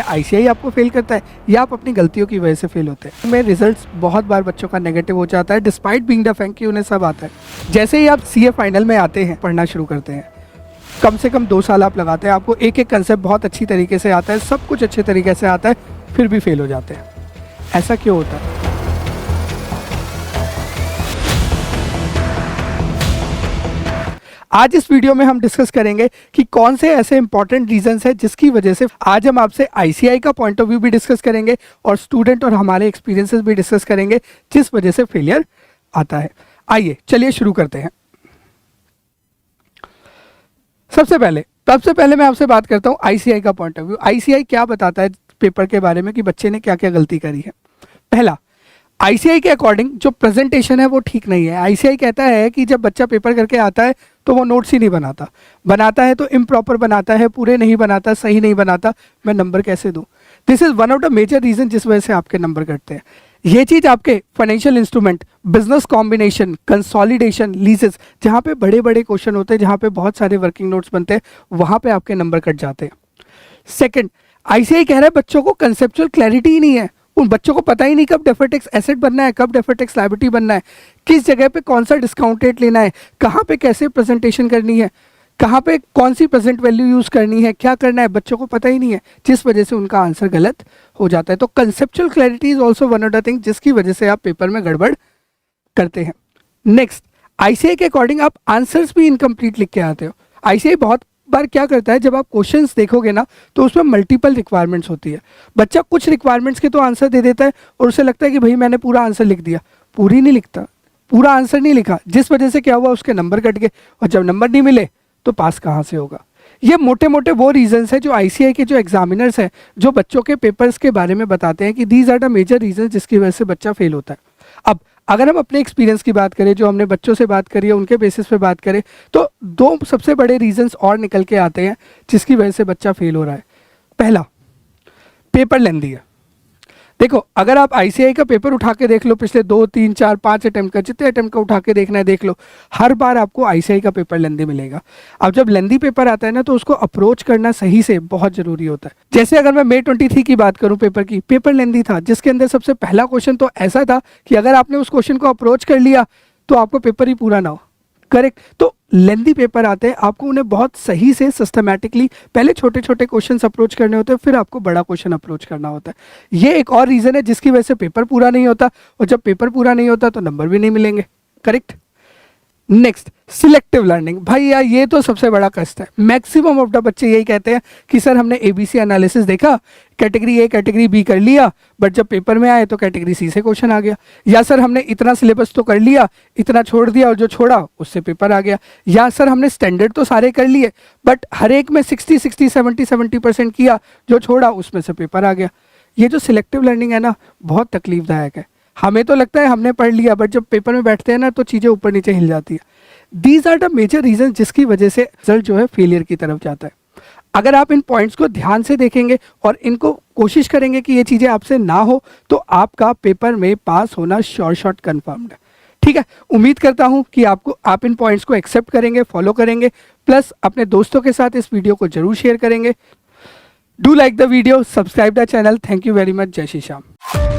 ICI आपको fail करता है या आप अपनी गलतियों की वजह से फेल होते हैं। में रिजल्ट्स बहुत बार बच्चों का नेगेटिव हो जाता है डिस्पाइट बीइंग द फैक्ट कि उन्हें सब आता है। जैसे ही आप सीए फाइनल में आते हैं, पढ़ना शुरू करते हैं, कम से कम 2 साल आप लगाते हैं, आपको एक एक कंसेप्ट बहुत अच्छी तरीके से आता है, सब कुछ अच्छे तरीके से आता है, फिर भी फेल हो जाते हैं। ऐसा क्यों होता है? आज इस वीडियो में हम डिस्कस करेंगे कि कौन से ऐसे इंपॉर्टेंट रीजंस हैं जिसकी वजह से आज हम आपसे आईसीआई का पॉइंट ऑफ व्यू भी डिस्कस करेंगे और स्टूडेंट और हमारे एक्सपीरियंसेस भी डिस्कस करेंगे जिस वजह से फेलियर आता है। आइए चलिए शुरू करते हैं। सबसे पहले मैं आपसे बात करता हूं आईसीआई का पॉइंट ऑफ व्यू। आईसीआई क्या बताता है पेपर के बारे में कि बच्चे ने क्या क्या गलती करी है। पहला, आईसीआई के अकॉर्डिंग जो प्रेजेंटेशन है वो ठीक नहीं है। आईसीआई कहता है कि जब बच्चा पेपर करके आता है तो वो नोट्स ही नहीं बनाता है तो इम्प्रॉपर बनाता है, पूरे नहीं बनाता, सही नहीं बनाता, मैं नंबर कैसे दूं? This is one of the major reason जिस वजह से आपके नंबर कटते हैं। ये चीज़ आपके financial instrument, business combination, consolidation, लीजेस, जहाँ पे बड़े बड़े क्वेश्चन होते हैं, जहाँ पे बहुत सारे वर्किंग नोट्स बनते हैं, वहाँ पे आपके नंबर कट जाते हैं। सेकंड, आईसीआई कह रहा है बच्चों को कंसेप्चुअल क्लैरिटी ही नहीं है। उन बच्चों को पता ही नहीं कब डेफर्ड टैक्स एसेट बनना है, कब डेफर्ड टैक्स लायबिलिटी बनना है, किस जगह पे कौन सा डिस्काउंट रेट लेना है, कहाँ पे कैसे प्रेजेंटेशन करनी है, कहाँ पे कौन सी प्रेजेंट वैल्यू यूज़ करनी है, क्या करना है, बच्चों को पता ही नहीं है, जिस वजह से उनका आंसर गलत हो जाता है। तो conceptual clarity is also one of the thing जिसकी वजह से आप पेपर में गड़बड़ करते हैं। नेक्स्ट, आईसीआई के अकॉर्डिंग आप आंसर्स भी इनकम्प्लीट लिख के आते हो। आईसीआई बहुत बार क्या करता है, जब आप क्वेश्चंस देखोगे ना तो उसमें मल्टीपल रिक्वायरमेंट्स होती है। बच्चा कुछ रिक्वायरमेंट्स के तो आंसर दे देता है और उसे लगता है कि भाई मैंने पूरा आंसर लिख दिया, पूरी नहीं लिखता, पूरा आंसर नहीं लिखा, जिस वजह से क्या हुआ, उसके नंबर कट गए और जब नंबर नहीं मिले तो पास कहाँ से होगा। ये मोटे मोटे वो रीजंस है जो आईसीआई के जो एग्जामिनर्स हैं जो बच्चों के पेपर्स के बारे में बताते हैं कि these are the major reason जिसकी वजह से बच्चा फेल होता है। अब अगर हम अपने एक्सपीरियंस की बात करें, जो हमने बच्चों से बात करी है उनके बेसिस पे बात करें, तो 2 सबसे बड़े रीजंस और निकल के आते हैं जिसकी वजह से बच्चा फेल हो रहा है। पहला, पेपर लेंथी है। देखो, अगर आप आईसीआई का पेपर उठा के देख लो, पिछले 2, 3, 4, 5 अटेम्प्ट का, जितने अटेम्प्ट का उठा के देखना है देख लो, हर बार आपको आईसीआई का पेपर लेंथी मिलेगा। अब जब लेंथी पेपर आता है ना तो उसको अप्रोच करना सही से बहुत जरूरी होता है। जैसे अगर मैं May 23 की बात करूं, पेपर की, पेपर लेंथी था जिसके अंदर सबसे पहला क्वेश्चन तो ऐसा था कि अगर आपने उस क्वेश्चन को अप्रोच कर लिया तो आपको पेपर ही पूरा ना हो। करेक्ट। तो लेंथी पेपर आते हैं, आपको उन्हें बहुत सही से सिस्टमैटिकली पहले छोटे छोटे क्वेश्चंस अप्रोच करने होते हैं, फिर आपको बड़ा क्वेश्चन अप्रोच करना होता है। ये एक और रीज़न है जिसकी वजह से पेपर पूरा नहीं होता और जब पेपर पूरा नहीं होता तो नंबर भी नहीं मिलेंगे। करेक्ट। Next, selective learning. भाई यार, ये तो सबसे बड़ा कष्ट है। मैक्सिमम ऑफ द बच्चे यही कहते हैं कि सर हमने एबीसी एनालिसिस देखा, कैटेगरी ए कैटेगरी बी कर लिया, बट जब पेपर में आए तो कैटेगरी सी से क्वेश्चन आ गया। या सर हमने इतना सिलेबस तो कर लिया, इतना छोड़ दिया और जो छोड़ा उससे पेपर आ गया। या सर हमने स्टैंडर्ड तो सारे कर लिए बट हर एक में 60-70% किया, जो छोड़ा उसमें से पेपर आ गया। ये जो सिलेक्टिव लर्निंग है ना, बहुत तकलीफदायक है। हमें तो लगता है हमने पढ़ लिया, बट जब पेपर में बैठते हैं ना तो चीज़ें ऊपर नीचे हिल जाती है। These are the major reason जिसकी वजह से रिजल्ट जो है फेलियर की तरफ जाता है। अगर आप इन पॉइंट्स को ध्यान से देखेंगे और इनको कोशिश करेंगे कि ये चीज़ें आपसे ना हो तो आपका पेपर में पास होना श्योर शॉट कन्फर्म्ड है। ठीक है, उम्मीद करता हूँ कि आप इन पॉइंट्स को एक्सेप्ट करेंगे, फॉलो करेंगे, प्लस अपने दोस्तों के साथ इस वीडियो को जरूर शेयर करेंगे। Do like the video, subscribe the channel. Thank you very much. जय श्री श्याम।